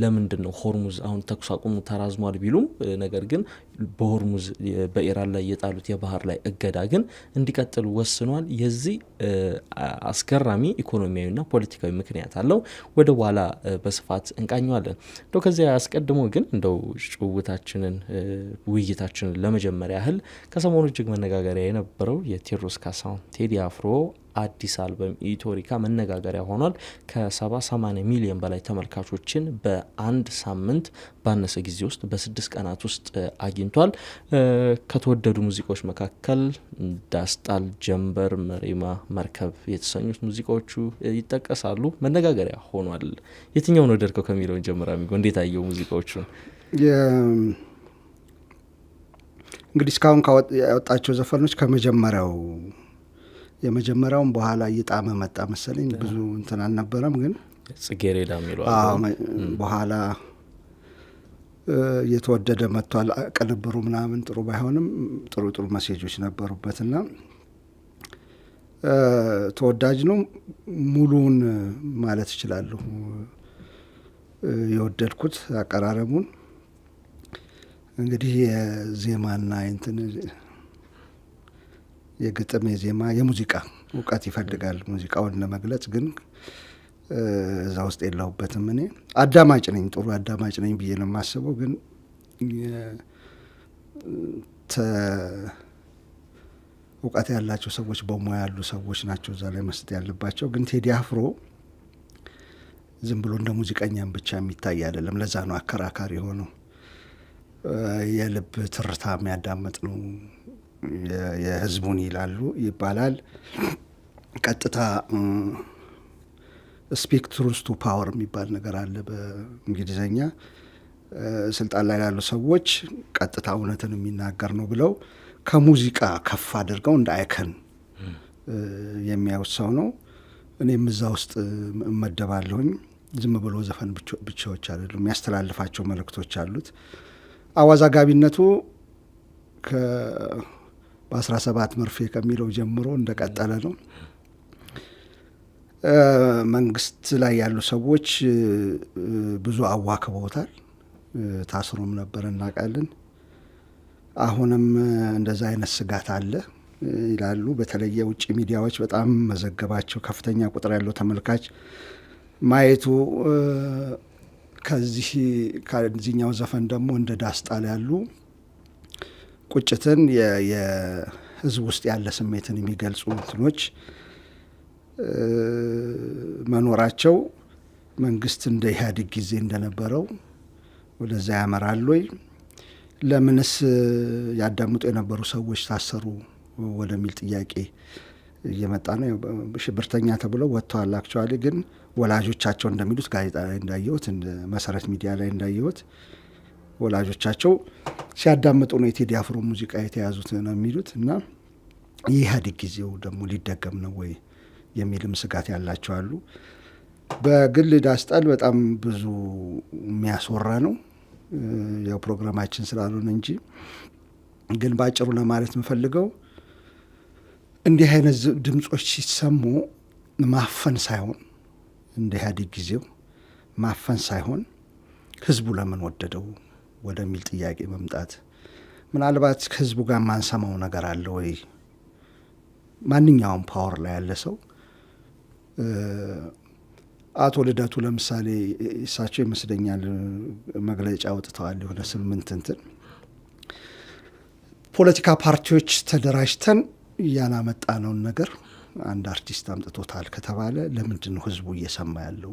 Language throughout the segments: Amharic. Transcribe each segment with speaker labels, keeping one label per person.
Speaker 1: ለምንድነው ሆርሙዝ አሁን ተኩስ አቁሙ ተራዝሟል ቢሉም ነገር ግን በሆርሙዝ በኢራን ላይ የጣሉት የባህር ላይ እገዳ ግን እንዲቀጥል ወስኗል። የዚህ አስገራሚ ኢኮኖሚያዊና ፖለቲካዊ ምክንያት አለው። ወደ ኋላ በስፋት እንቃኘዋለን። እንደው ከዚያ አስቀድሞ ግን እንደው ጭውውታችንን ውይይታችንን ለመጀመሪያ ያህል ከሰሞኑ እጅግ መነጋገሪያ የነበረው የቴዎድሮስ ካሳሁን ቴዲ አፍሮ አዲስ አልበም ኢትዮሪካ መነጋገሪያ ሆኗል። ከ70-80 ሚሊዮን በላይ ተመልካቾችን በአንድ ሳምንት ባነሰ ጊዜ ውስጥ በ6 ቀናት ውስጥ አግኝቷል። ከተወደዱ ሙዚቃዎች መካከል ዳስጣል፣ ጀንበር፣ መሪማ፣ መርከብ የተሰኙት ሙዚቃዎቹ ይጠቀሳሉ። መነጋገሪያ ሆኗል። የትኛውን ወደድከው ከሚለው ጀምራ ሚጎ እንዴት አየው ሙዚቃዎቹን?
Speaker 2: እንግዲህ እስካሁን ያወጣቸው ዘፈኖች የመጀመሪያውን በኋላ እየጣመ መጣ መሰለኝ። ብዙ እንትን አልነበረም፣ ግን
Speaker 1: ጽጌሬዳ የሚለው
Speaker 2: በኋላ እየተወደደ መጥቷል። ቅንብሩ ምናምን ጥሩ ባይሆንም ጥሩ መሴጆች ነበሩበትና ተወዳጅ ነው። ሙሉውን ማለት እችላለሁ የወደድኩት አቀራረቡን። እንግዲህ የዜማና እንትን የግጥም የዜማ የሙዚቃ እውቀት ይፈልጋል ሙዚቃውን ለመግለጽ፣ ግን እዛ ውስጥ የለሁበትም። እኔ አዳማጭ ነኝ፣ ጥሩ አዳማጭ ነኝ ብዬ ነው የማስበው። ግን እውቀት ያላቸው ሰዎች በሙያ ያሉ ሰዎች ናቸው እዛ ላይ መስጠት ያለባቸው። ግን ቴዲ አፍሮ ዝም ብሎ እንደ ሙዚቀኛም ብቻ የሚታይ አይደለም። ለዛ ነው አከራካሪ የሆነው። የልብ ትርታ የሚያዳምጥ ነው። የህዝቡን ይላሉ ይባላል። ቀጥታ ስፒክ ትሩዝ ቱ ፓወር የሚባል ነገር አለ በእንግሊዝኛ። ስልጣን ላይ ያሉ ሰዎች ቀጥታ እውነትን የሚናገር ነው ብለው ከሙዚቃ ከፍ አድርገው እንደ አይከን የሚያዩት ሰው ነው። እኔም እዛ ውስጥ እመደባለሁኝ። ዝም ብሎ ዘፈን ብቻዎች አይደሉም፣ የሚያስተላልፋቸው መልእክቶች አሉት። አዋዛጋቢነቱ በ17 መርፌ ከሚለው ጀምሮ እንደቀጠለ ነው። መንግስት ላይ ያሉ ሰዎች ብዙ አዋክበውታል። ታስሮም ነበር እናውቃለን። አሁንም እንደዛ አይነት ስጋት አለ ይላሉ። በተለይ የውጭ ሚዲያዎች በጣም መዘገባቸው፣ ከፍተኛ ቁጥር ያለው ተመልካች ማየቱ፣ ከዚህኛው ዘፈን ደግሞ እንደ ዳስጣል ያሉ ቁጭትን የህዝብ ውስጥ ያለ ስሜትን የሚገልጹ እንትኖች መኖራቸው መንግስት እንደ ኢህአዴግ ጊዜ እንደነበረው ወደዛ ያመራል ወይ? ለምንስ ያዳምጡ የነበሩ ሰዎች ታሰሩ ወደሚል ጥያቄ እየመጣ ነው። ሽብርተኛ ተብለው ወጥተዋል። አክቹዋሊ ግን ወላጆቻቸው እንደሚሉት ጋዜጣ ላይ እንዳየሁት፣ መሰረት ሚዲያ ላይ እንዳየሁት ወላጆቻቸው ሲያዳምጡ ነው የቴዲ አፍሮ ሙዚቃ የተያዙት ነው የሚሉት። እና የኢህአዴግ ጊዜው ደግሞ ሊደገም ነው ወይ የሚልም ስጋት ያላቸው አሉ። በግል ዳስጣል በጣም ብዙ የሚያስወራ ነው። ያው ፕሮግራማችን ስላልሆነ እንጂ ግን ባጭሩ ለማለት የምፈልገው እንዲህ አይነት ድምጾች ሲሰሙ ማፈን ሳይሆን፣ እንደ ኢህአዴግ ጊዜው ማፈን ሳይሆን ህዝቡ ለምን ወደደው ወደሚል ጥያቄ መምጣት። ምናልባት ከህዝቡ ጋር ማንሰማው ነገር አለ ወይ? ማንኛውም ፓወር ላይ ያለ ሰው አቶ ልደቱ ለምሳሌ እሳቸው ይመስለኛል መግለጫ አውጥተዋል። የሆነ 8 ፖለቲካ ፓርቲዎች ተደራጅተን ያላመጣነውን ነገር አንድ አርቲስት አምጥቶታል ከተባለ ለምንድን ነው ህዝቡ እየሰማ ያለው?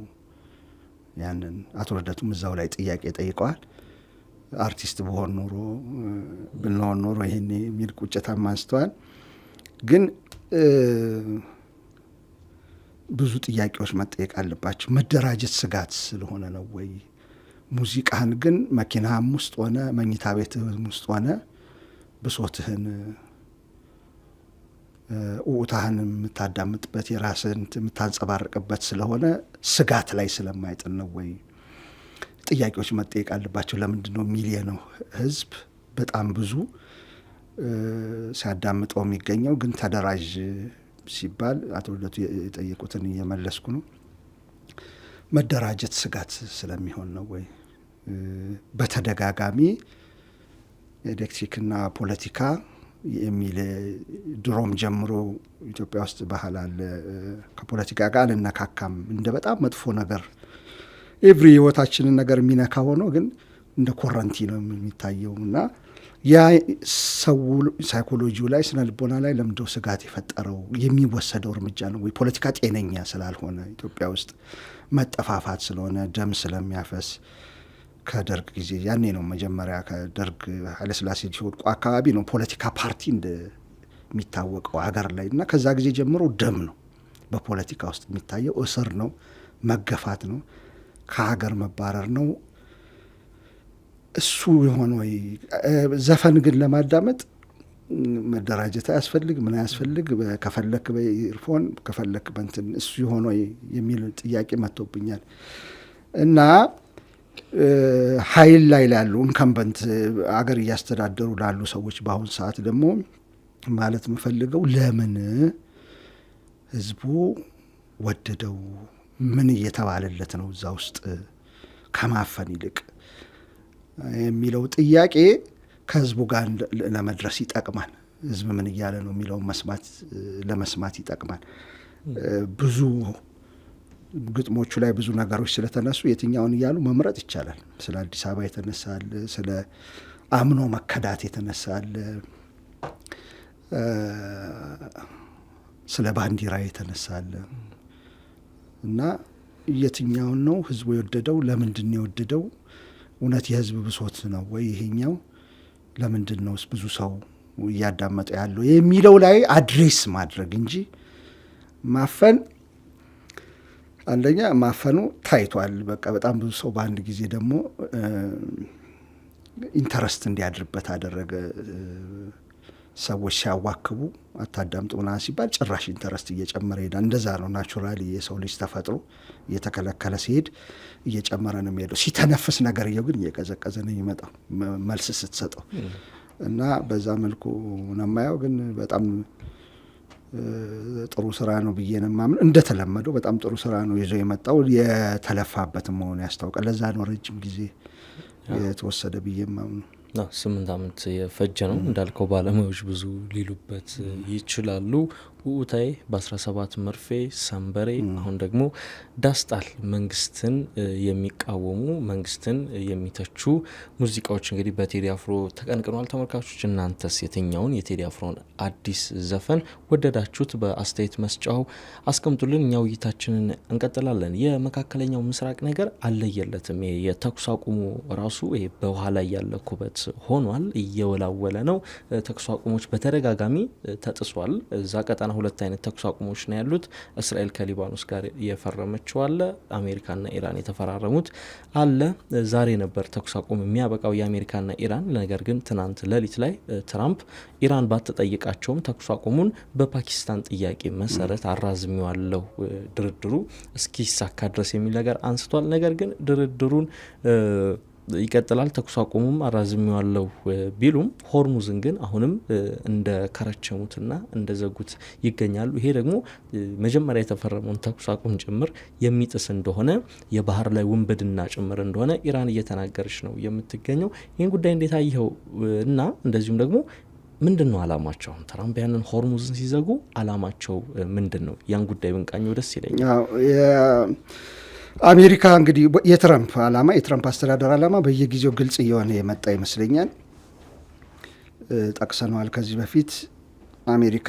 Speaker 2: ያንን አቶ ልደቱም እዛው ላይ ጥያቄ ጠይቀዋል። አርቲስት ብንሆን ኖሮ ይሄኔ የሚል ቁጭታም አንስተዋል። ግን ብዙ ጥያቄዎች መጠየቅ አለባቸው። መደራጀት ስጋት ስለሆነ ነው ወይ? ሙዚቃህን ግን መኪናህም ውስጥ ሆነ መኝታ ቤትህም ውስጥ ሆነ ብሶትህን ኡታህን የምታዳምጥበት የራስህን የምታንጸባርቅበት ስለሆነ ስጋት ላይ ስለማይጥል ነው ወይ? ጥያቄዎች መጠየቅ አለባቸው። ለምንድን ነው ሚሊዮን ህዝብ በጣም ብዙ ሲያዳምጠው የሚገኘው? ግን ተደራጅ ሲባል አቶ ልደቱ የጠየቁትን እየመለስኩ ነው። መደራጀት ስጋት ስለሚሆን ነው ወይ? በተደጋጋሚ ኤሌክትሪክና ፖለቲካ የሚል ድሮም ጀምሮ ኢትዮጵያ ውስጥ ባህል አለ። ከፖለቲካ ጋር አልነካካም እንደ በጣም መጥፎ ነገር ኤቭሪ ህይወታችንን ነገር የሚነካ ሆኖ ግን እንደ ኮረንቲ ነው የሚታየው እና ያ ሰው ሳይኮሎጂው ላይ ስነ ልቦና ላይ ለምንድነው ስጋት የፈጠረው? የሚወሰደው እርምጃ ነው ወይ? ፖለቲካ ጤነኛ ስላልሆነ ኢትዮጵያ ውስጥ መጠፋፋት ስለሆነ ደም ስለሚያፈስ ከደርግ ጊዜ ያኔ ነው መጀመሪያ ከደርግ ኃይለሥላሴ ሲወድቁ አካባቢ ነው ፖለቲካ ፓርቲ እንደሚታወቀው ሀገር ላይ እና ከዛ ጊዜ ጀምሮ ደም ነው በፖለቲካ ውስጥ የሚታየው። እስር ነው፣ መገፋት ነው፣ ከሀገር መባረር ነው። እሱ የሆነ ወይ ዘፈን ግን ለማዳመጥ መደራጀት አያስፈልግ ምን አያስፈልግ፣ ከፈለክ በኢርፎን ከፈለክ በእንትን እሱ የሆነ የሚል ጥያቄ መጥቶብኛል እና ኃይል ላይ ላሉ ኢንከምበንት አገር እያስተዳደሩ ላሉ ሰዎች በአሁን ሰዓት ደግሞ ማለት የምፈልገው ለምን ህዝቡ ወደደው? ምን እየተባለለት ነው እዛ ውስጥ ከማፈን ይልቅ የሚለው ጥያቄ ከህዝቡ ጋር ለመድረስ ይጠቅማል። ህዝብ ምን እያለ ነው የሚለውን ለመስማት ይጠቅማል። ብዙ ግጥሞቹ ላይ ብዙ ነገሮች ስለተነሱ የትኛውን እያሉ መምረጥ ይቻላል። ስለ አዲስ አበባ የተነሳል፣ ስለ አምኖ መከዳት የተነሳል፣ ስለ ባንዲራ የተነሳል እና የትኛውን ነው ህዝቡ የወደደው? ለምንድን ነው የወደደው? እውነት የህዝብ ብሶት ነው ወይ ይሄኛው? ለምንድን ነው ብዙ ሰው እያዳመጠ ያለው የሚለው ላይ አድሬስ ማድረግ እንጂ ማፈን፣ አንደኛ ማፈኑ ታይቷል። በቃ በጣም ብዙ ሰው በአንድ ጊዜ ደግሞ ኢንተረስት እንዲያድርበት አደረገ። ሰዎች ሲያዋክቡ አታዳምጡ ምናምን ሲባል ጭራሽ ኢንተረስት እየጨመረ ሄዳል። እንደዛ ነው ናቹራሊ የሰው ልጅ ተፈጥሮ። እየተከለከለ ሲሄድ እየጨመረ ነው የሚሄደው። ሲተነፍስ ነገርየው ግን እየቀዘቀዘ ነው የሚመጣው መልስ ስትሰጠው እና በዛ መልኩ ነው የማየው። ግን በጣም ጥሩ ስራ ነው ብዬ ነው የማምነው። እንደተለመደው በጣም ጥሩ ስራ ነው ይዞ የመጣው። የተለፋበት መሆኑ ያስታውቃል። ለዛ ነው ረጅም ጊዜ የተወሰደ ብዬ የማምነው።
Speaker 1: 8 ዓመት የፈጀ ነው እንዳልከው። ባለሙያዎች ብዙ ሊሉበት ይችላሉ። ውኡታይ በ17 መርፌ፣ ሰንበሬ፣ አሁን ደግሞ ዳስጣል መንግስትን የሚቃወሙ መንግስትን የሚተቹ ሙዚቃዎች እንግዲህ በቴዲ አፍሮ ተቀንቅኗል። ተመልካቾች እናንተስ የትኛውን የቴዲ አፍሮን አዲስ ዘፈን ወደዳችሁት? በአስተያየት መስጫው አስቀምጡልን። እኛ ውይይታችንን እንቀጥላለን። የመካከለኛው ምስራቅ ነገር አለየለትም። የተኩስ አቁሙ ራሱ በውሃ ላይ ያለ ኩበት ሆኗል። እየወላወለ ነው። ተኩስ አቁሞች በተደጋጋሚ ተጥሷል። እዛ ቀጠና 2 አይነት ተኩስ አቁሞች ነው ያሉት። እስራኤል ከሊባኖስ ጋር የፈረመችው አለ፣ አሜሪካና ኢራን የተፈራረሙት አለ። ዛሬ ነበር ተኩስ አቁም የሚያበቃው የአሜሪካና ኢራን። ነገር ግን ትናንት ሌሊት ላይ ትራምፕ ኢራን ባትጠይቃቸውም ተኩስ አቁሙን በፓኪስታን ጥያቄ መሰረት አራዝሜዋለሁ ድርድሩ እስኪሳካ ድረስ የሚል ነገር አንስቷል። ነገር ግን ድርድሩን ይቀጥላል። ተኩስ አቁሙም አራዝሜዋለሁ ቢሉም ሆርሙዝን ግን አሁንም እንደ ከረቸሙትና እንደ ዘጉት ይገኛሉ። ይሄ ደግሞ መጀመሪያ የተፈረመውን ተኩስ አቁም ጭምር የሚጥስ እንደሆነ፣ የባህር ላይ ውንብድና ጭምር እንደሆነ ኢራን እየተናገረች ነው የምትገኘው። ይህን ጉዳይ እንዴት አየኸው? እና እንደዚሁም ደግሞ ምንድን ነው አላማቸው? ትራምፕ ያንን ሆርሙዝን ሲዘጉ አላማቸው ምንድን ነው? ያን ጉዳይ ብንቃኘው ደስ ይለኛል።
Speaker 2: አሜሪካ እንግዲህ የትራምፕ ዓላማ የትራምፕ አስተዳደር ዓላማ በየጊዜው ግልጽ እየሆነ የመጣ ይመስለኛል። ጠቅሰነዋል ከዚህ በፊት አሜሪካ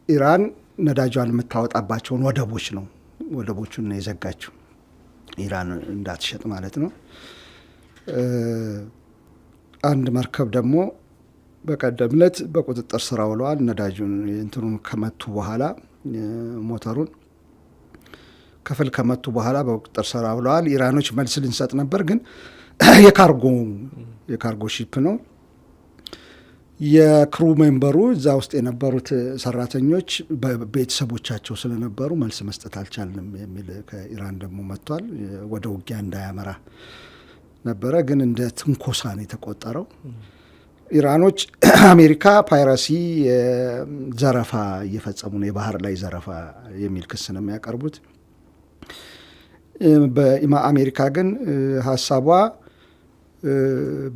Speaker 2: የኢራን ነዳጇን የምታወጣባቸውን ወደቦቹን ነው የዘጋችው፣ ኢራን እንዳትሸጥ ማለት ነው። አንድ መርከብ ደግሞ በቀደም ዕለት በቁጥጥር ስር ውለዋል። ነዳጁን እንትኑን ከመቱ በኋላ ሞተሩን ክፍል ከመቱ በኋላ በቁጥጥር ስር ውለዋል። ኢራኖች መልስ ልንሰጥ ነበር፣ ግን የካርጎ ሺፕ ነው። የክሩ ሜምበሩ እዛ ውስጥ የነበሩት ሰራተኞች ቤተሰቦቻቸው ስለነበሩ መልስ መስጠት አልቻልንም የሚል ከኢራን ደግሞ መጥቷል። ወደ ውጊያ እንዳያመራ ነበረ፣ ግን እንደ ትንኮሳ ነው የተቆጠረው። ኢራኖች አሜሪካ ፓይረሲ ዘረፋ እየፈጸሙ ነው፣ የባህር ላይ ዘረፋ የሚል ክስ ነው የሚያቀርቡት። በአሜሪካ ግን ሀሳቧ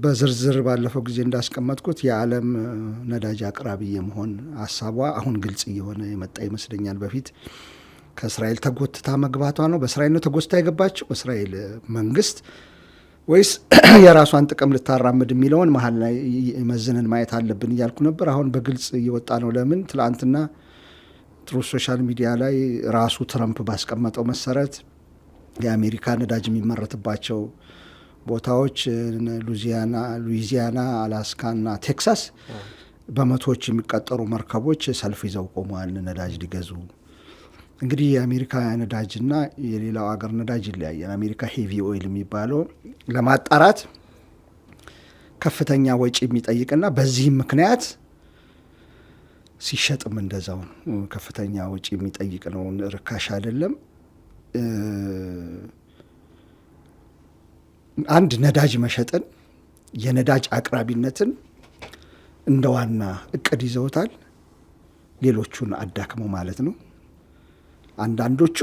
Speaker 2: በዝርዝር ባለፈው ጊዜ እንዳስቀመጥኩት የዓለም ነዳጅ አቅራቢ የመሆን ሀሳቧ አሁን ግልጽ እየሆነ የመጣ ይመስለኛል። በፊት ከእስራኤል ተጎትታ መግባቷ ነው። በእስራኤል ነው ተጎትታ የገባችው በእስራኤል መንግስት ወይስ የራሷን ጥቅም ልታራምድ የሚለውን መሀል ላይ መዝነን ማየት አለብን እያልኩ ነበር። አሁን በግልጽ እየወጣ ነው። ለምን? ትላንትና ትሩዝ ሶሻል ሚዲያ ላይ ራሱ ትረምፕ ባስቀመጠው መሰረት የአሜሪካ ነዳጅ የሚመረትባቸው ቦታዎች ሉዊዚያና፣ አላስካና ቴክሳስ በመቶዎች የሚቀጠሩ መርከቦች ሰልፍ ይዘው ቆመዋል ነዳጅ ሊገዙ። እንግዲህ የአሜሪካ ነዳጅና የሌላው ሀገር ነዳጅ ይለያያል። አሜሪካ ሄቪ ኦይል የሚባለው ለማጣራት ከፍተኛ ወጪ የሚጠይቅና በዚህም ምክንያት ሲሸጥም እንደዛው ከፍተኛ ወጪ የሚጠይቅ ነው፣ ርካሽ አይደለም። አንድ ነዳጅ መሸጥን የነዳጅ አቅራቢነትን እንደ ዋና እቅድ ይዘውታል። ሌሎቹን አዳክመው ማለት ነው። አንዳንዶቹ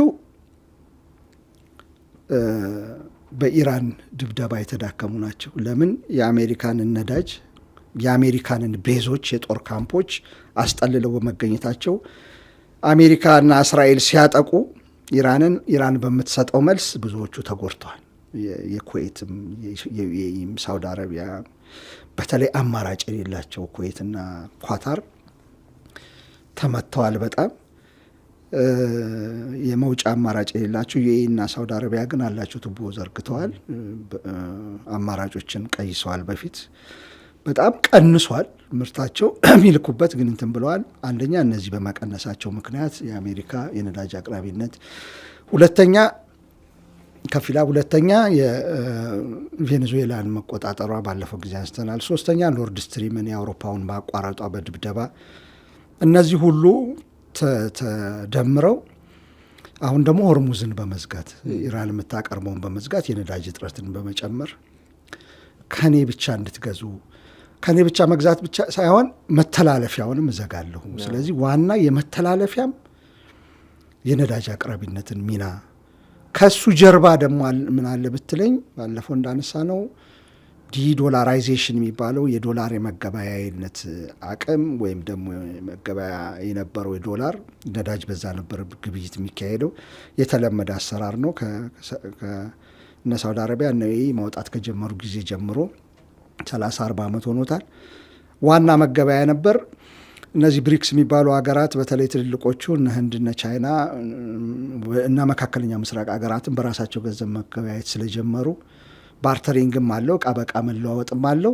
Speaker 2: በኢራን ድብደባ የተዳከሙ ናቸው። ለምን? የአሜሪካንን ነዳጅ የአሜሪካንን ቤዞች፣ የጦር ካምፖች አስጠልለው በመገኘታቸው አሜሪካና እስራኤል ሲያጠቁ ኢራን በምትሰጠው መልስ ብዙዎቹ ተጎድተዋል። የኩዌትም የዩኤኢም ሳውዲ አረቢያ በተለይ አማራጭ የሌላቸው ኩዌትና ኳታር ተመተዋል በጣም የመውጫ አማራጭ የሌላቸው ዩኤኢና ሳውዲ አረቢያ ግን አላቸው፣ ቱቦ ዘርግተዋል፣ አማራጮችን ቀይሰዋል። በፊት በጣም ቀንሷል ምርታቸው የሚልኩበት ግን እንትን ብለዋል። አንደኛ እነዚህ በመቀነሳቸው ምክንያት የአሜሪካ የነዳጅ አቅራቢነት ሁለተኛ ከፊላ፣ ሁለተኛ የቬኔዙዌላን መቆጣጠሯ ባለፈው ጊዜ አንስተናል። ሶስተኛ ኖርድ ስትሪምን የአውሮፓውን ማቋረጧ በድብደባ እነዚህ ሁሉ ተደምረው አሁን ደግሞ ሆርሙዝን በመዝጋት ኢራን የምታቀርበውን በመዝጋት የነዳጅ እጥረትን በመጨመር ከኔ ብቻ እንድትገዙ ከኔ ብቻ መግዛት ብቻ ሳይሆን መተላለፊያውንም እዘጋለሁ። ስለዚህ ዋና የመተላለፊያም የነዳጅ አቅራቢነትን ሚና ከሱ ጀርባ ደግሞ ምን አለ ብትለኝ ባለፈው እንዳነሳ ነው ዲዶላራይዜሽን የሚባለው የዶላር የመገበያይነት አቅም ወይም ደግሞ መገበያ የነበረው የዶላር ነዳጅ በዛ ነበር ግብይት የሚካሄደው። የተለመደ አሰራር ነው። ከነ ሳውዲ አረቢያ እነ ማውጣት ከጀመሩ ጊዜ ጀምሮ 30-40 ዓመት ሆኖታል። ዋና መገበያ ነበር። እነዚህ ብሪክስ የሚባሉ ሀገራት በተለይ ትልልቆቹ እነ ህንድ፣ እነ ቻይና እና መካከለኛ ምስራቅ ሀገራትን በራሳቸው ገንዘብ መገበያየት ስለጀመሩ ባርተሪንግም አለው፣ እቃ በቃ መለዋወጥም አለው።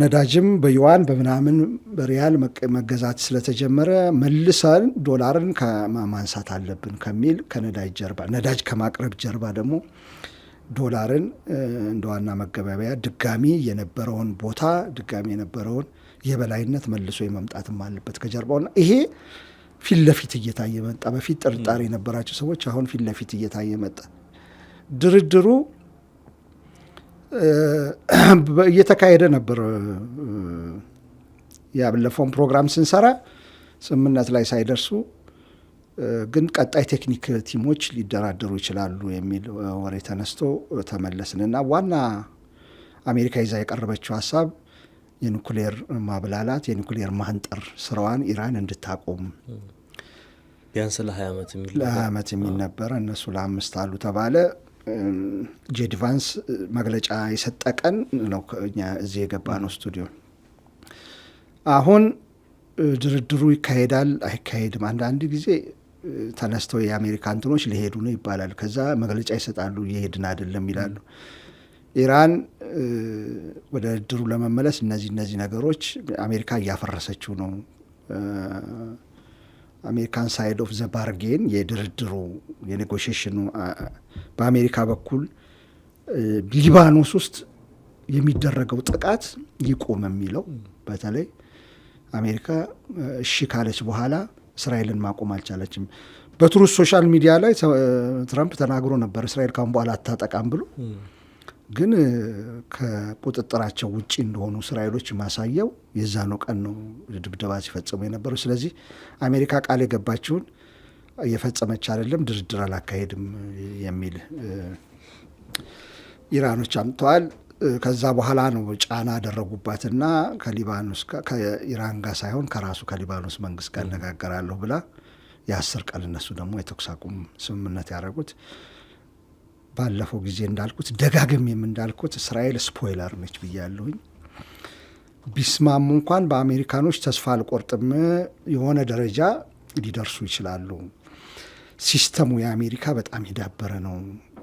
Speaker 2: ነዳጅም በዩዋን በምናምን በሪያል መገዛት ስለተጀመረ መልሰን ዶላርን ከማንሳት አለብን ከሚል ከነዳጅ ጀርባ ነዳጅ ከማቅረብ ጀርባ ደግሞ ዶላርን እንደ ዋና መገበያያ ድጋሚ የነበረውን ቦታ ድጋሚ የነበረውን የበላይነት መልሶ የመምጣትም አለበት ከጀርባውና ይሄ ፊት ለፊት እየታየ መጣ። በፊት ጥርጣሬ የነበራቸው ሰዎች አሁን ፊት ለፊት እየታየ መጣ። ድርድሩ እየተካሄደ ነበር። ያለፈውን ፕሮግራም ስንሰራ ስምምነት ላይ ሳይደርሱ ግን ቀጣይ ቴክኒክ ቲሞች ሊደራደሩ ይችላሉ የሚል ወሬ ተነስቶ ተመለስንና ዋና አሜሪካ ይዛ የቀረበችው ሀሳብ የኒኩሌር ማብላላት የኒኩሌር ማንጠር ስራዋን ኢራን እንድታቆም
Speaker 1: ቢያንስ ለ20 ዓመት
Speaker 2: የሚል ነበረ። እነሱ ለ5 አሉ ተባለ። ጄዲ ቫንስ መግለጫ የሰጠቀን ነው እኛ እዚህ የገባ ነው ስቱዲዮ። አሁን ድርድሩ ይካሄዳል አይካሄድም። አንዳንድ ጊዜ ተነስተው የአሜሪካ እንትኖች ሊሄዱ ነው ይባላል። ከዛ መግለጫ ይሰጣሉ እየሄድን አይደለም ይላሉ። ኢራን ወደ ድርድሩ ለመመለስ እነዚህ ነገሮች አሜሪካ እያፈረሰችው ነው። አሜሪካን ሳይድ ኦፍ ዘ ባርጌን የድርድሩ የኔጎሽሽኑ በአሜሪካ በኩል ሊባኖስ ውስጥ የሚደረገው ጥቃት ይቆም የሚለው በተለይ አሜሪካ እሺ ካለች በኋላ እስራኤልን ማቆም አልቻለችም። በትሩዝ ሶሻል ሚዲያ ላይ ትራምፕ ተናግሮ ነበር እስራኤል ካሁን በኋላ አታጠቃም ብሎ። ግን ከቁጥጥራቸው ውጪ እንደሆኑ እስራኤሎች ማሳየው የዛኑ ቀን ነው ድብደባ ሲፈጽሙ የነበረው። ስለዚህ አሜሪካ ቃል የገባችውን እየፈጸመች አይደለም፣ ድርድር አላካሄድም የሚል ኢራኖች አምጥተዋል። ከዛ በኋላ ነው ጫና አደረጉባትና ከኢራን ጋር ሳይሆን ከራሱ ከሊባኖስ መንግስት ጋር እነጋገራለሁ ብላ የ10 ቀን እነሱ ደግሞ የተኩስ አቁም ስምምነት ያደረጉት። ባለፈው ጊዜ እንዳልኩት ደጋግሜም እንዳልኩት እስራኤል ስፖይለር ነች ብያለሁኝ። ቢስማሙ እንኳን በአሜሪካኖች ተስፋ አልቆርጥም፣ የሆነ ደረጃ ሊደርሱ ይችላሉ። ሲስተሙ የአሜሪካ በጣም የዳበረ ነው፣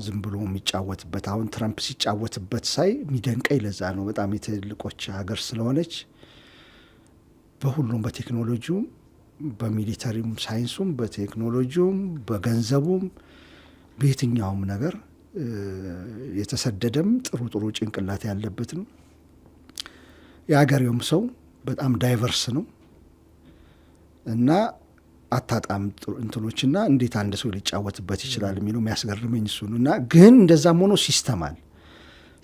Speaker 2: ዝም ብሎ የሚጫወትበት። አሁን ትራምፕ ሲጫወትበት ሳይ የሚደንቀኝ ለዛ ነው። በጣም የትልቆች ሀገር ስለሆነች በሁሉም በቴክኖሎጂውም፣ በሚሊተሪም ሳይንሱም፣ በቴክኖሎጂውም፣ በገንዘቡም፣ በየትኛውም ነገር የተሰደደም ጥሩ ጭንቅላት ያለበት ነው። የሀገሬውም ሰው በጣም ዳይቨርስ ነው እና አታጣም እንትኖችና እንዴት አንድ ሰው ሊጫወትበት ይችላል የሚለው የሚያስገርመኝ እሱ ነው። እና ግን እንደዛም ሆኖ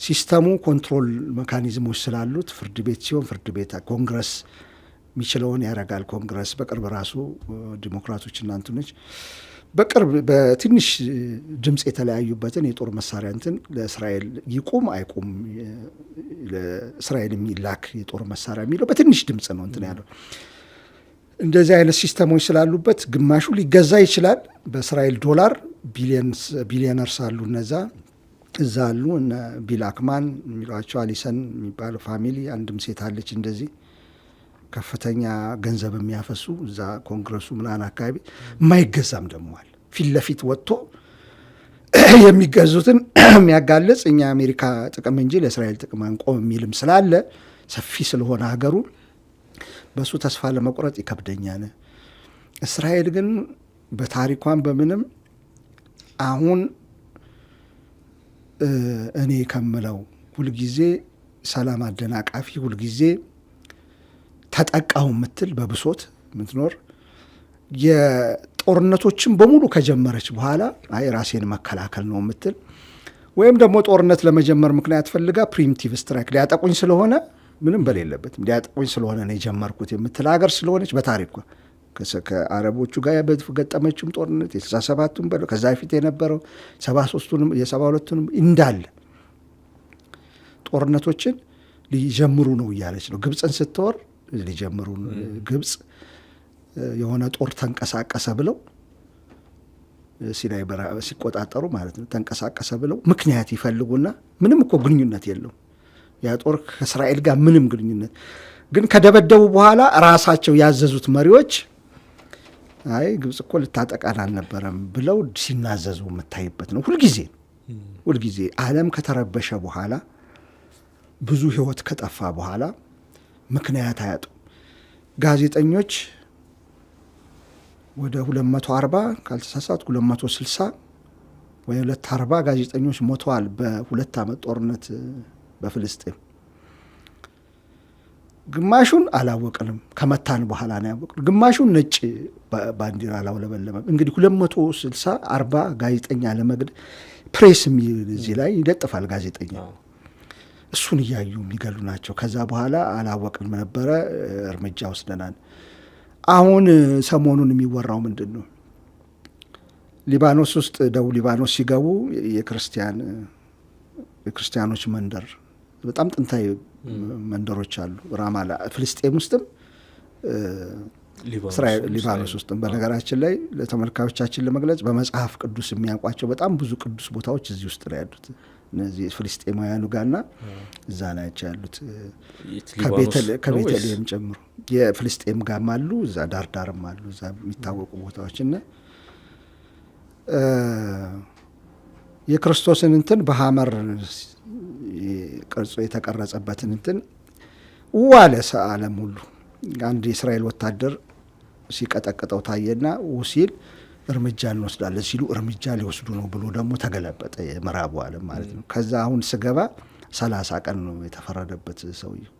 Speaker 2: ሲስተሙ ኮንትሮል ሜካኒዝሞች ስላሉት ፍርድ ቤት ሲሆን ፍርድ ቤት፣ ኮንግረስ የሚችለውን ያደርጋል። ኮንግረስ በቅርብ ራሱ ዲሞክራቶችና እንትኖች በቅርብ በትንሽ ድምፅ የተለያዩበትን የጦር መሳሪያ እንትን ለእስራኤል ይቁም አይቁም ለእስራኤል የሚላክ የጦር መሳሪያ የሚለው በትንሽ ድምፅ ነው እንትን ያለው። እንደዚህ አይነት ሲስተሞች ስላሉበት ግማሹ ሊገዛ ይችላል በእስራኤል ዶላር። ቢሊየነርስ አሉ እዛ አሉ። እነ ቢል አክማን የሚሏቸው አሊሰን የሚባሉ ፋሚሊ፣ አንድም ሴት አለች እንደዚህ ከፍተኛ ገንዘብ የሚያፈሱ እዛ ኮንግረሱ ምናምን አካባቢ። የማይገዛም ደግሞ አለ ፊት ለፊት ወጥቶ የሚገዙትን የሚያጋልጽ እኛ አሜሪካ ጥቅም እንጂ ለእስራኤል ጥቅም አንቆም የሚልም ስላለ ሰፊ ስለሆነ ሀገሩ በሱ ተስፋ ለመቁረጥ ይከብደኛል። እስራኤል ግን በታሪኳን በምንም አሁን እኔ ከምለው ሁልጊዜ ሰላም አደናቃፊ፣ ሁልጊዜ ተጠቃው የምትል በብሶት የምትኖር የጦርነቶችን በሙሉ ከጀመረች በኋላ አይ ራሴን መከላከል ነው የምትል ወይም ደግሞ ጦርነት ለመጀመር ምክንያት ፈልጋ ፕሪሚቲቭ ስትራይክ ሊያጠቁኝ ስለሆነ ምንም በሌለበትም ሊያጠቁኝ ስለሆነ ነው የጀመርኩት የምትል ሀገር ስለሆነች በታሪኳ ከአረቦቹ ጋር በገጠመችውም ጦርነት የ67ቱም በለው ከዛ በፊት የነበረው 73ቱንም የ72ቱንም እንዳለ ጦርነቶችን ሊጀምሩ ነው እያለች ነው። ግብፅን ስትወር ሊጀምሩ ግብፅ የሆነ ጦር ተንቀሳቀሰ ብለው ሲናይ በረሃ ሲቆጣጠሩ ማለት ነው ተንቀሳቀሰ ብለው ምክንያት ይፈልጉና ምንም እኮ ግንኙነት የለው ያ ጦር ከእስራኤል ጋር ምንም ግንኙነት ግን ከደበደቡ በኋላ ራሳቸው ያዘዙት መሪዎች አይ ግብፅ እኮ ልታጠቃን አልነበረም ብለው ሲናዘዙ የምታይበት ነው። ሁልጊዜ ዓለም ከተረበሸ በኋላ ብዙ ህይወት ከጠፋ በኋላ ምክንያት አያጡ። ጋዜጠኞች ወደ 240 ካልተሳሳት 260 ወይ 240 ጋዜጠኞች ሞተዋል በሁለት ዓመት ጦርነት በፍልስጤም። ግማሹን አላወቅንም ከመታን በኋላ ነው ያወቅነው። ግማሹን ነጭ ባንዲራ አላውለበለበም። እንግዲህ 260 40 ጋዜጠኛ ለመግደል ፕሬስ የሚል እዚህ ላይ ይለጥፋል ጋዜጠኛ። እሱን እያዩ የሚገሉ ናቸው። ከዛ በኋላ አላወቅንም ነበረ፣ እርምጃ ወስደናል። አሁን ሰሞኑን የሚወራው ምንድን ነው? ሊባኖስ ውስጥ ደቡብ ሊባኖስ ሲገቡ የክርስቲያኖች መንደር በጣም ጥንታዊ መንደሮች አሉ። ራማላ ፍልስጤም ውስጥም ሊባኖስ ውስጥም። በነገራችን ላይ ለተመልካዮቻችን ለመግለጽ በመጽሐፍ ቅዱስ የሚያውቋቸው በጣም ብዙ ቅዱስ ቦታዎች እዚህ ውስጥ ላይ ያሉት እነዚህ ፍልስጤማውያኑ ጋርና እዛ ናቸው ያሉት ከቤተልሔም ጨምሮ የፍልስጤም ጋርም አሉ፣ እዛ ዳርዳርም አሉ፣ እዛ የሚታወቁ ቦታዎችና የክርስቶስን እንትን በሐመር ቅርጾ የተቀረጸበትን እንትን ዋለ ዓለም ሁሉ አንድ የእስራኤል ወታደር ሲቀጠቅጠው ታየና ሲል እርምጃ እንወስዳለን ሲሉ እርምጃ ሊወስዱ ነው ብሎ ደግሞ ተገለበጠ የምዕራቡ ዓለም ማለት ነው። ከዛ አሁን ስገባ 30 ቀን ነው የተፈረደበት ሰውዬው።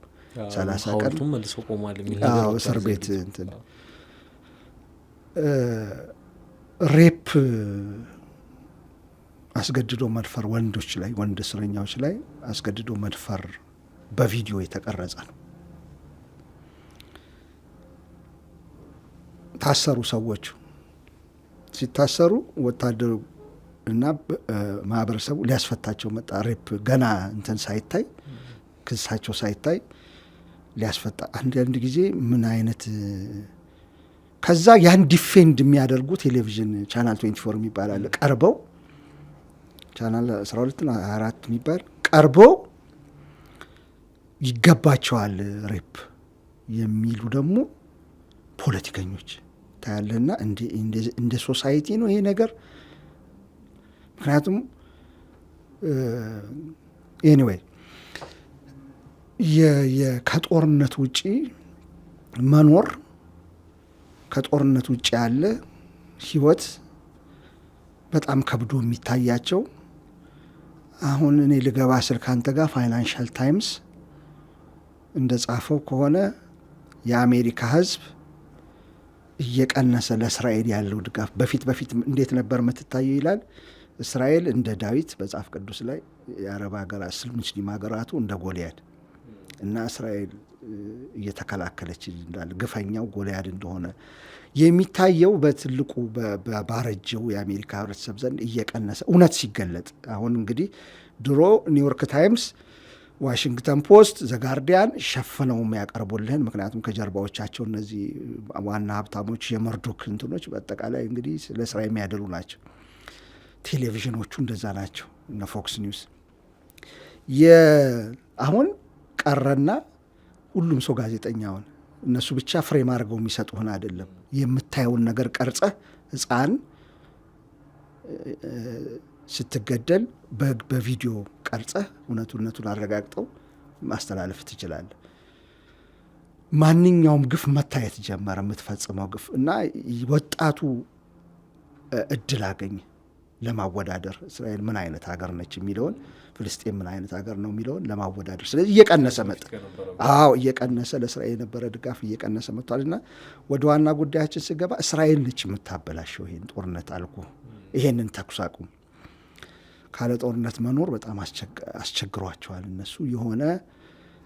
Speaker 2: 30 ቀን
Speaker 1: መልሶ ቆሟል የሚል
Speaker 2: እስር ቤት እንትን ሬፕ አስገድዶ መድፈር ወንዶች ላይ ወንድ እስረኛዎች ላይ አስገድዶ መድፈር በቪዲዮ የተቀረጸ ነው። ታሰሩ። ሰዎቹ ሲታሰሩ ወታደሩ እና ማህበረሰቡ ሊያስፈታቸው መጣ። ሬፕ ገና እንትን ሳይታይ ክሳቸው ሳይታይ ሊያስፈታ አንድ ጊዜ ምን አይነት ከዛ ያን ዲፌንድ የሚያደርጉ ቴሌቪዥን ቻናል 24 የሚባል አለ። ቀርበው ቻናል 12 እና 24 የሚባል ቀርበው ይገባቸዋል ሬፕ የሚሉ ደግሞ ፖለቲከኞች ታያለና እንደ ሶሳይቲ ነው ይሄ ነገር። ምክንያቱም ኤኒዌይ ከጦርነት ውጪ መኖር ከጦርነት ውጭ ያለ ህይወት በጣም ከብዶ የሚታያቸው አሁን እኔ ልገባ ስል ካንተ ጋር ፋይናንሻል ታይምስ እንደ ጻፈው ከሆነ የአሜሪካ ህዝብ እየቀነሰ ለእስራኤል ያለው ድጋፍ በፊት እንዴት ነበር የምትታየው ይላል። እስራኤል እንደ ዳዊት በመጽሐፍ ቅዱስ ላይ የአረብ ሀገራት ሙስሊም ሀገራቱ እንደ ጎልያድ እና እስራኤል እየተከላከለች እንዳለ ግፈኛው ጎልያድ እንደሆነ የሚታየው በትልቁ ባረጀው የአሜሪካ ህብረተሰብ ዘንድ እየቀነሰ እውነት ሲገለጥ አሁን እንግዲህ ድሮ ኒውዮርክ ታይምስ፣ ዋሽንግተን ፖስት፣ ዘጋርዲያን ሸፍነው የሚያቀርቡልህን ምክንያቱም ከጀርባዎቻቸው እነዚህ ዋና ሀብታሞች የመርዶክ እንትኖች በአጠቃላይ እንግዲህ ለስራ የሚያደሉ ናቸው። ቴሌቪዥኖቹ እንደዛ ናቸው እነ ፎክስ ኒውስ። አሁን ቀረና ሁሉም ሰው ጋዜጠኛውን እነሱ ብቻ ፍሬም አድርገው የሚሰጡህን አይደለም የምታየውን ነገር ቀርጸህ ህፃን ስትገደል በቪዲዮ ቀርጸህ እውነቱን አረጋግጠው ማስተላለፍ ትችላለህ። ማንኛውም ግፍ መታየት ጀመረ፣ የምትፈጽመው ግፍ እና ወጣቱ እድል አገኘ ለማወዳደር እስራኤል ምን አይነት ሀገር ነች የሚለውን ፍልስጤም ምን አይነት ሀገር ነው የሚለውን ለማወዳደር። ስለዚህ እየቀነሰ መጣ። እየቀነሰ ለእስራኤል የነበረ ድጋፍ እየቀነሰ መጥቷል። እና ወደ ዋና ጉዳያችን ስገባ እስራኤል ነች የምታበላሸው ይሄን ጦርነት አልኩ። ይሄንን ተኩስ አቁም ካለ ጦርነት መኖር በጣም አስቸግሯቸዋል እነሱ የሆነ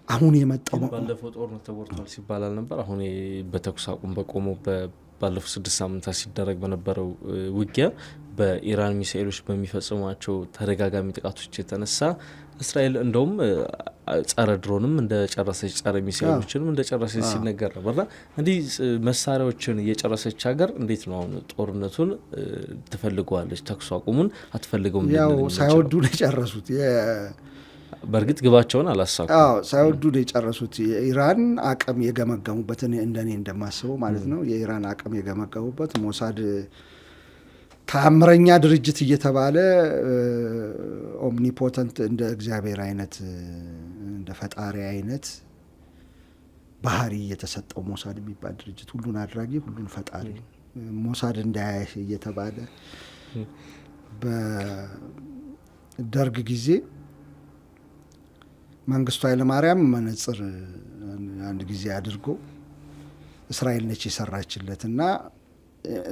Speaker 2: አሁን የመጣው
Speaker 1: ባለፈው ጦርነት ተወርቷል ሲባል አልነበር? አሁን በተኩስ አቁም በቆመው ባለፉት 6 ሳምንታት ሲደረግ በነበረው ውጊያ በኢራን ሚሳኤሎች በሚፈጽሟቸው ተደጋጋሚ ጥቃቶች የተነሳ እስራኤል እንደውም ጸረ ድሮንም እንደጨረሰች ጸረ ሚሳኤሎችንም እንደጨረሰች ሲነገር ነበርና እንዲህ መሳሪያዎችን የጨረሰች ሀገር እንዴት ነው አሁን ጦርነቱን ትፈልገዋለች? ተኩስ አቁሙን አትፈልገውም?
Speaker 2: ያው ሳይወዱ ነው የጨረሱት።
Speaker 1: በእርግጥ ግባቸውን አላሳኩ።
Speaker 2: ሳይወዱ ነው የጨረሱት። የኢራን አቅም የገመገሙበት እንደኔ እንደማስበው ማለት ነው የኢራን አቅም የገመገሙበት ሞሳድ ተአምረኛ ድርጅት እየተባለ ኦምኒፖተንት እንደ እግዚአብሔር አይነት እንደ ፈጣሪ አይነት ባህሪ የተሰጠው ሞሳድ የሚባል ድርጅት ሁሉን አድራጊ ሁሉን ፈጣሪ ሞሳድ እንዳያይ እየተባለ በደርግ ጊዜ መንግስቱ ኃይለማርያም መነጽር አንድ ጊዜ አድርጎ እስራኤል ነች የሰራችለት እና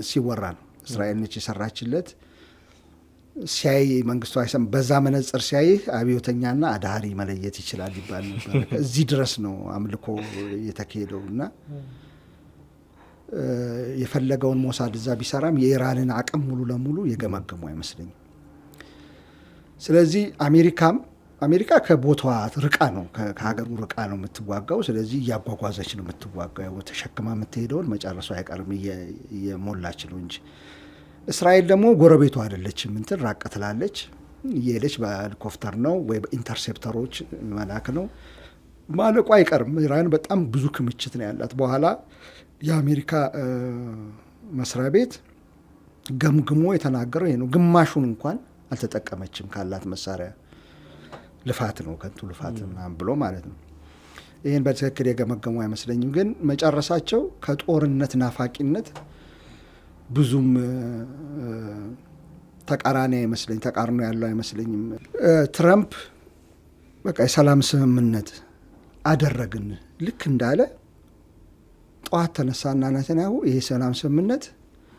Speaker 2: ሲወራ ነው እስራኤል ነች የሰራችለት ሲያይ መንግስቱ አይሰም በዛ መነጽር ሲያይ አብዮተኛና አዳሪ መለየት ይችላል ይባል ነበር። እዚህ ድረስ ነው አምልኮ የተካሄደው እና የፈለገውን ሞሳድ እዛ ቢሰራም የኢራንን አቅም ሙሉ ለሙሉ የገመገሙ አይመስለኝም። ስለዚህ አሜሪካ ከቦታዋ ርቃ ነው ከሀገሩ ርቃ ነው የምትዋጋው። ስለዚህ እያጓጓዘች ነው የምትዋጋው። ተሸክማ የምትሄደውን መጨረሷ አይቀርም እየሞላች ነው እንጂ። እስራኤል ደግሞ ጎረቤቷ አይደለችም፣ እንትን ራቅ ትላለች። እየሄደች በሄሊኮፕተር ነው ወይ በኢንተርሴፕተሮች መላክ ነው ማለቋ አይቀርም። ኢራን በጣም ብዙ ክምችት ነው ያላት። በኋላ የአሜሪካ መስሪያ ቤት ገምግሞ የተናገረው ይሄ ነው። ግማሹን እንኳን አልተጠቀመችም ካላት መሳሪያ ልፋት ነው ከንቱ ልፋት ምናምን ብሎ ማለት ነው። ይህን በትክክል የገመገሙ አይመስለኝም። ግን መጨረሳቸው ከጦርነት ናፋቂነት ብዙም ተቃራኒ አይመስለኝ ተቃርኖ ያለው አይመስለኝም። ትራምፕ በቃ የሰላም ስምምነት አደረግን ልክ እንዳለ ጠዋት ተነሳና ኔታንያሁ ይሄ ሰላም ስምምነት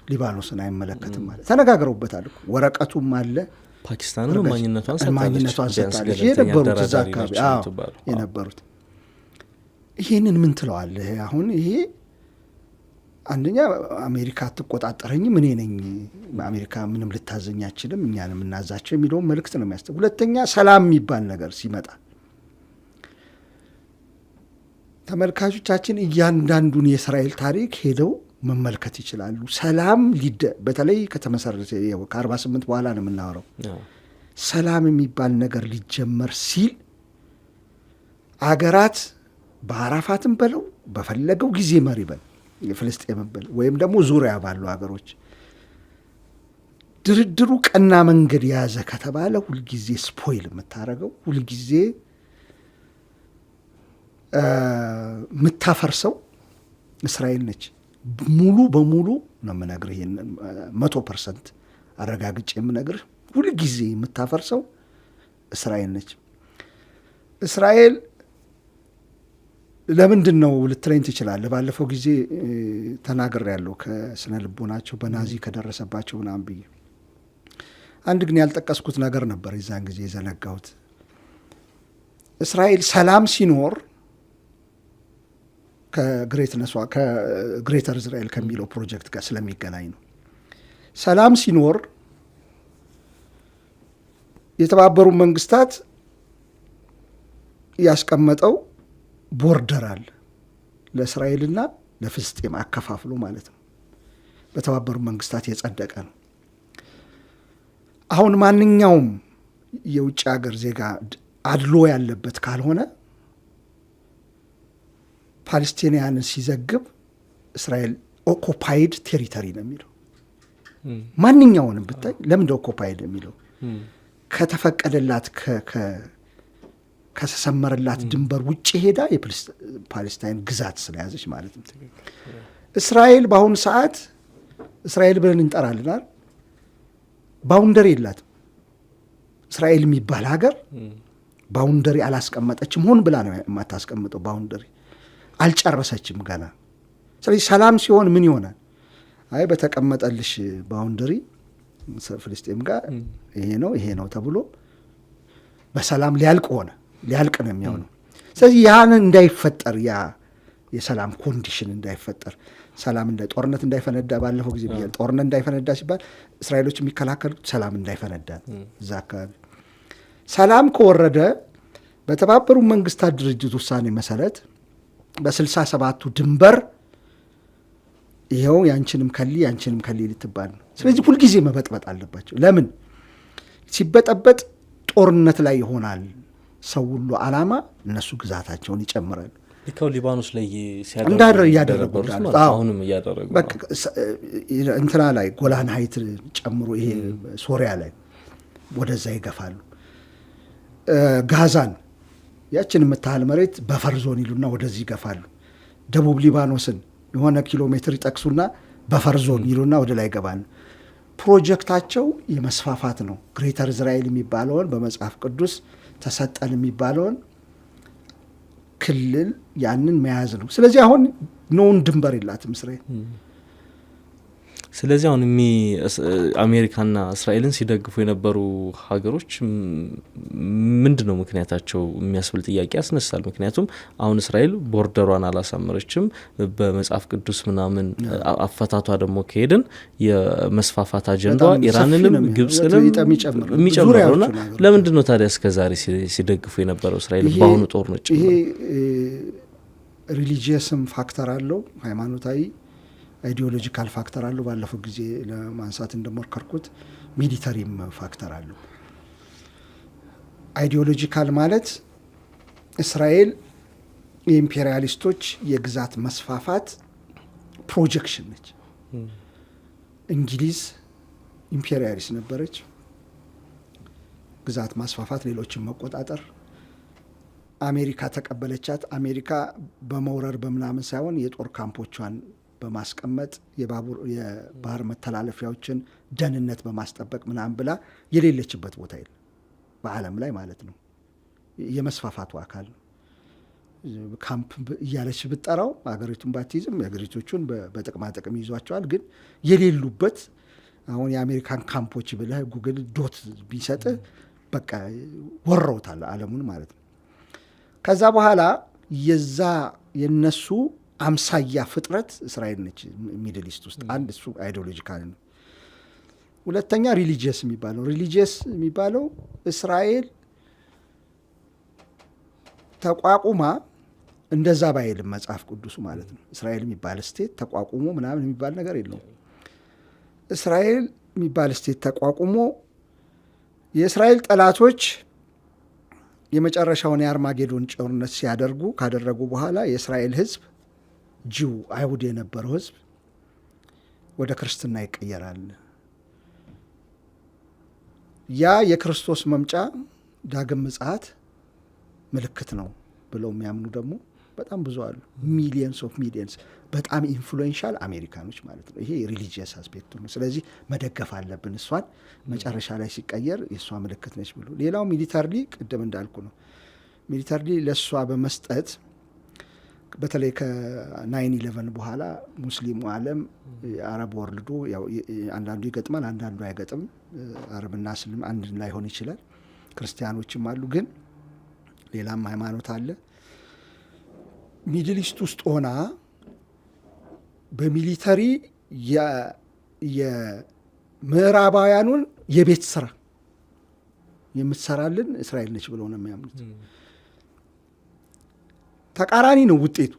Speaker 2: ሊባኖስን አይመለከትም ማለት ተነጋግረውበታል። ወረቀቱም አለ
Speaker 1: ፓኪስታንም ማኝነቷን
Speaker 2: ሰጥታለች የነበሩት እዛ አካባቢ የነበሩት። ይህንን ምን ትለዋለህ? አሁን ይሄ አንደኛ አሜሪካ አትቆጣጠረኝም፣ እኔ ነኝ አሜሪካ ምንም ልታዘኝ አችልም፣ እኛንም እናዛቸው የሚለውን መልእክት ነው የሚያስተ። ሁለተኛ ሰላም የሚባል ነገር ሲመጣ ተመልካቾቻችን እያንዳንዱን የእስራኤል ታሪክ ሄደው መመልከት ይችላሉ። ሰላም በተለይ ከተመሰረተ ከ48 በኋላ ነው የምናወራው። ሰላም የሚባል ነገር ሊጀመር ሲል አገራት በአራፋትም በለው በፈለገው ጊዜ መሪ በል የፍልስጤም በል ወይም ደግሞ ዙሪያ ባሉ ሀገሮች ድርድሩ ቀና መንገድ የያዘ ከተባለ ሁልጊዜ ስፖይል የምታደርገው ሁልጊዜ የምታፈርሰው እስራኤል ነች። ሙሉ በሙሉ ነው የምነግርህ፣ ይሄን 100% አረጋግጬ የምነግርህ፣ ሁልጊዜ የምታፈርሰው እስራኤል ነች። እስራኤል ለምንድን ነው ልትለኝ ትችላለህ። ባለፈው ጊዜ ተናግሬያለሁ ከስነ ልቦናቸው በናዚ ከደረሰባቸው ምናምን ብዬ። አንድ ግን ያልጠቀስኩት ነገር ነበር የዛን ጊዜ የዘነጋሁት። እስራኤል ሰላም ሲኖር ከግሬተር እስራኤል ከሚለው ፕሮጀክት ጋር ስለሚገናኝ ነው። ሰላም ሲኖር የተባበሩት መንግስታት ያስቀመጠው ቦርደር አለ ለእስራኤልና ለፍልስጤም አከፋፍሎ ማለት ነው። በተባበሩት መንግስታት የጸደቀ ነው። አሁን ማንኛውም የውጭ ሀገር ዜጋ አድሎ ያለበት ካልሆነ ፓለስቲናውያንን ሲዘግብ እስራኤል ኦኮፓይድ ቴሪተሪ ነው የሚለው። ማንኛውንም ብታይ ለምንድን ኦኮፓይድ የሚለው ከተፈቀደላት ከተሰመረላት ድንበር ውጭ ሄዳ የፓለስታይን ግዛት ስለያዘች ማለት ነው። እስራኤል በአሁኑ ሰዓት እስራኤል ብለን እንጠራልናል፣ ባውንደሪ የላትም። እስራኤል የሚባል ሀገር ባውንደሪ አላስቀመጠችም። ሆን ብላ ነው የማታስቀምጠው። ባውንደሪ አልጨረሰችም ገና። ስለዚህ ሰላም ሲሆን ምን ይሆናል? አይ በተቀመጠልሽ ባውንደሪ ፍልስጤም ጋር ይሄ ነው ተብሎ በሰላም ሊያልቅ ነው የሚሆነው። ስለዚህ ያን እንዳይፈጠር ያ የሰላም ኮንዲሽን እንዳይፈጠር ሰላም ጦርነት እንዳይፈነዳ ባለፈው ጊዜ ብያለሁ። ጦርነት እንዳይፈነዳ ሲባል እስራኤሎች የሚከላከሉት ሰላም እንዳይፈነዳ እዛ አካባቢ። ሰላም ከወረደ በተባበሩት መንግስታት ድርጅት ውሳኔ መሰረት በ67ቱ ድንበር ይኸው ያንቺንም ከሊ ልትባል ነው። ስለዚህ ሁልጊዜ መበጥበጥ አለባቸው። ለምን ሲበጠበጥ ጦርነት ላይ ይሆናል ሰው ሁሉ አላማ፣ እነሱ ግዛታቸውን ይጨምራሉ።
Speaker 1: ልከው ሊባኖስ ላይ
Speaker 2: እያደረጉ
Speaker 1: አሁንም እያደረጉ
Speaker 2: እንትና ላይ ጎላን ሀይት ጨምሮ ይሄ ሶሪያ ላይ ወደዛ ይገፋሉ። ጋዛን ያችን የምታህል መሬት በፈር ዞን ይሉና ወደዚህ ይገፋሉ። ደቡብ ሊባኖስን የሆነ ኪሎ ሜትር ይጠቅሱና በፈር ዞን ይሉና ወደ ላይ ይገባሉ። ፕሮጀክታቸው የመስፋፋት ነው። ግሬተር እስራኤል የሚባለውን በመጽሐፍ ቅዱስ ተሰጠን የሚባለውን ክልል ያንን መያዝ ነው። ስለዚህ አሁን ኖውን ድንበር የላትም እስራኤል።
Speaker 1: ስለዚህ አሁን አሜሪካና እስራኤልን ሲደግፉ የነበሩ ሀገሮች ምንድን ነው ምክንያታቸው የሚያስብል ጥያቄ ያስነሳል። ምክንያቱም አሁን እስራኤል ቦርደሯን አላሳመረችም በመጽሐፍ ቅዱስ ምናምን አፈታቷ ደግሞ ከሄድን የመስፋፋት አጀንዳ ኢራንንም ግብፅንም የሚጨምረውና ለምንድን ነው ታዲያ እስከዛሬ ሲደግፉ የነበረው እስራኤል በአሁኑ ጦርነት?
Speaker 2: ይሄ ሪሊጂየስም ፋክተር አለው፣ ሃይማኖታዊ አይዲዮሎጂካል ፋክተር አለው። ባለፈው ጊዜ ለማንሳት እንደሞከርኩት ሚሊተሪም ፋክተር አለው። አይዲዮሎጂካል ማለት እስራኤል የኢምፔሪያሊስቶች የግዛት መስፋፋት ፕሮጀክሽን ነች። እንግሊዝ ኢምፔሪያሊስት ነበረች። ግዛት ማስፋፋት፣ ሌሎችን መቆጣጠር። አሜሪካ ተቀበለቻት። አሜሪካ በመውረር በምናምን ሳይሆን የጦር ካምፖቿን በማስቀመጥ የባህር መተላለፊያዎችን ደህንነት በማስጠበቅ ምናምን ብላ የሌለችበት ቦታ የለም በዓለም ላይ ማለት ነው። የመስፋፋቱ አካል ነው። ካምፕ እያለች ብጠራው ሀገሪቱን ባትይዝም የሀገሪቶቹን በጥቅማ ጥቅም ይዟቸዋል። ግን የሌሉበት አሁን የአሜሪካን ካምፖች ብለህ ጉግል ዶት ቢሰጥህ በቃ ወረውታል ዓለሙን ማለት ነው። ከዛ በኋላ የዛ የነሱ አምሳያ ፍጥረት እስራኤል ነች ሚድል ኢስት ውስጥ። አንድ እሱ አይዲዮሎጂካል ነው። ሁለተኛ ሪሊጂየስ የሚባለው እስራኤል ተቋቁማ እንደዛ ባይልም መጽሐፍ ቅዱሱ ማለት ነው። እስራኤል የሚባል ስቴት ተቋቁሞ ምናምን የሚባል ነገር የለውም። እስራኤል የሚባል ስቴት ተቋቁሞ የእስራኤል ጠላቶች የመጨረሻውን የአርማጌዶን ጦርነት ካደረጉ በኋላ የእስራኤል ሕዝብ ጂው አይሁድ የነበረው ሕዝብ ወደ ክርስትና ይቀየራል። ያ የክርስቶስ መምጫ ዳግም ምጽአት ምልክት ነው ብለው የሚያምኑ ደግሞ በጣም ብዙ አሉ። ሚሊየንስ በጣም ኢንፍሉዌንሻል አሜሪካኖች ማለት ነው። ይሄ የሪሊጂየስ አስፔክቱ ነው። ስለዚህ መደገፍ አለብን እሷን መጨረሻ ላይ ሲቀየር የእሷ ምልክት ነች ብሎ። ሌላው ሚሊታርሊ ቅድም እንዳልኩ ነው። ሚሊታርሊ ለእሷ በመስጠት በተለይ ከ9/11 በኋላ ሙስሊሙ ዓለም አረብ ወርልዱ አንዳንዱ ይገጥማል፣ አንዳንዱ አይገጥም። አረብና እስልም አንድ ላይሆን ይችላል። ክርስቲያኖችም አሉ፣ ግን ሌላም ሃይማኖት አለ። ሚድል ኢስት ውስጥ ሆና በሚሊተሪ የምዕራባውያኑን የቤት ስራ የምትሰራልን እስራኤል ነች ብለው ነው የሚያምኑት። ተቃራኒ ነው ውጤቱ።